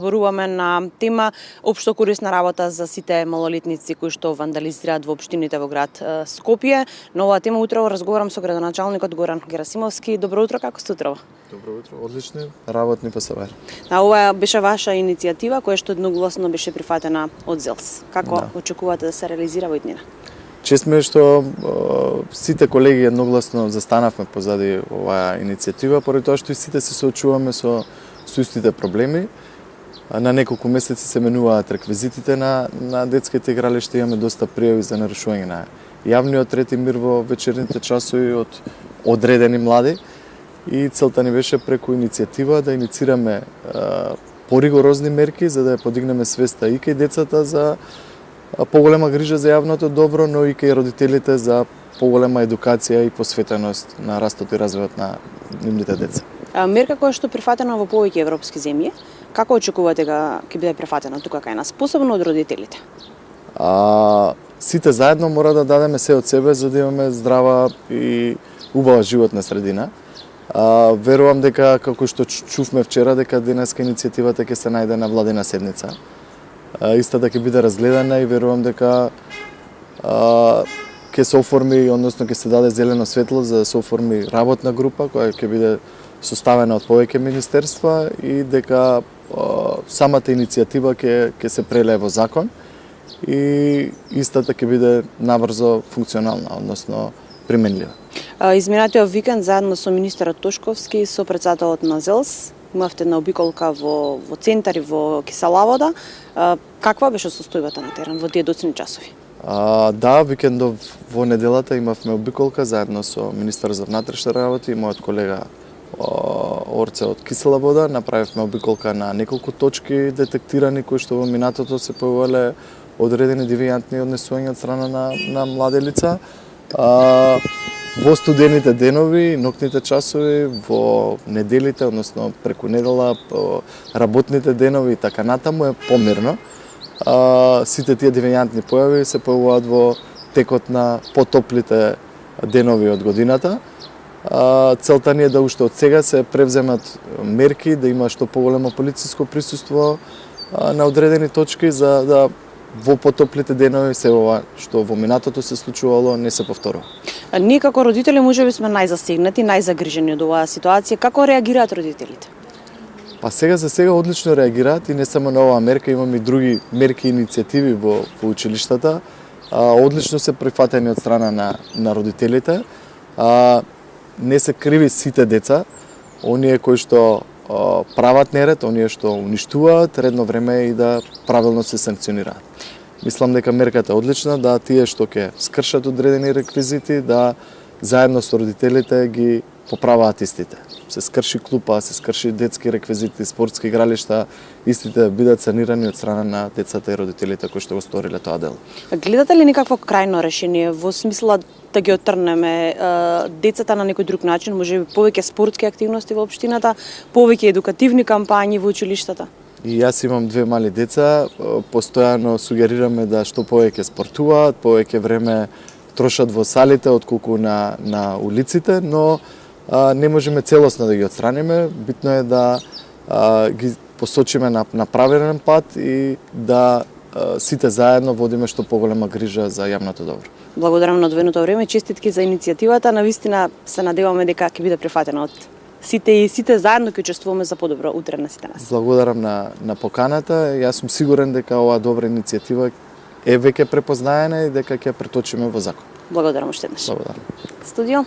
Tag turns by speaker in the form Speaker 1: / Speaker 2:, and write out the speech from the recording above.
Speaker 1: Зборуваме на тема општо корисна работа за сите малолетници кои што вандализираат во општините во град Скопје. На оваа тема утрово разговарам со градоначалникот Горан Герасимовски. Добро утро, како сте утрово?
Speaker 2: Добро утро, одлични, работни па сабар.
Speaker 1: Ова беше ваша иницијатива која што едногласно беше прифатена од ЗЕЛС. Како очекувате да се реализира во иднина?
Speaker 2: Чест ми е што сите колеги едногласно застанавме позади оваа иницијатива, поради тоа што и сите се соочуваме со истите проблеми. На неколку месеци се менуваат реквизитите на детските игралишта, имаме доста пријави за нарушување на јавниот ред и мир во вечерните часови од одредени млади. И целта ни беше преку иницијатива да иницираме поригорозни мерки за да ја подигнеме свеста и кај децата за поголема грижа за јавното добро, но и кај родителите за поголема едукација и посветеност на растот и развојот на нивните деца.
Speaker 1: Мерка која што прифатена во повеќе европски земји, како очекувате ќе биде прифатена тука кај нас, посебно од родителите?
Speaker 2: Сите заедно мора да дадеме се од себе за да имаме здрава и убава животна средина. Верувам дека, како што чувме вчера, дека денеска иницијативата ќе се најде на владина седница. Истата ќе биде разгледана и верувам дека ќе се оформи, односно ќе се даде зелено светло за да се оформи работна група која ќе биде составена од повеќе министерства и дека самата иницијатива ќе се прелее во закон и истата ќе биде набрзо функционална, односно применлива.
Speaker 1: Изминатиот викенд заедно со министерот Тошковски, со председателот на ЗЕЛС, имавте една обиколка во центар и во Киселавода. Каква беше состојбата на терен во тие доцни часови?
Speaker 2: Да, викендов во неделата имавме обиколка заедно со министерот за внатрешни работи и мојот колега Орце од Кисела вода. Направивме обиколка на неколку точки детектирани кои што во минатото се појавиле одредени девијантни однесувања од страна на млади лица. Во студените денови, ноќните часови, во неделите, односно преку недела, работните денови и така натаму е помирно. Сите тие девијантни појави се појавуваат во текот на потоплите денови од годината. Целта ни е да уште од сега се превземат мерки, да има што поголемо полициско присуство на одредени точки за да во потоплите денови се ова што во минатото се случувало не се повторува.
Speaker 1: Ние како родители можеби сме најзасегнати, најзагрижени од оваа ситуација. Како реагираат родителите?
Speaker 2: Сега за сега одлично реагираат и не само на оваа мерка, имаме и други мерки и иницијативи во училиштата. Одлично се прифатени од страна на родителите. Не се криви сите деца, оние кои што прават неред, оние што уништуваат, редно време е и да правилно се санкционираат. Мислам дека мерката е одлична, да тие што ќе скршат одредени реквизити, да заедно со родителите ги поправаат истите. Се скрши клупа, се скрши детски реквизити, спортски игралишта, истите бидат санирани од страна на децата и родителите кои што го сториле тоа дело.
Speaker 1: Гледате ли некакво крајно решение во смисла да ги оттрнеме децата на некој друг начин, можеби повеќе спортски активности во општината, повеќе едукативни кампањи во училиштата?
Speaker 2: И јас имам две мали деца, постојано сугерираме да што повеќе спортуваат, повеќе време трошат во салите отколку на улиците, но не можеме целосно да ги отстраниме. Битно е да ги посочиме на правилен пат и да сите заедно водиме што поголема грижа за јавното добро.
Speaker 1: Благодарам на одвоеното време, честитки за иницијативата. Навистина се надеваме дека ќе биде прифатена од сите и сите заедно ќе учествуваме за подобро утре на сите нас.
Speaker 2: Благодарам на поканата. Јас сум сигурен дека оваа добра иницијатива е веќе препознаена и дека ќе преточиме во закон.
Speaker 1: Благодарам уште еднаш.
Speaker 2: Благодарам.
Speaker 1: Студио.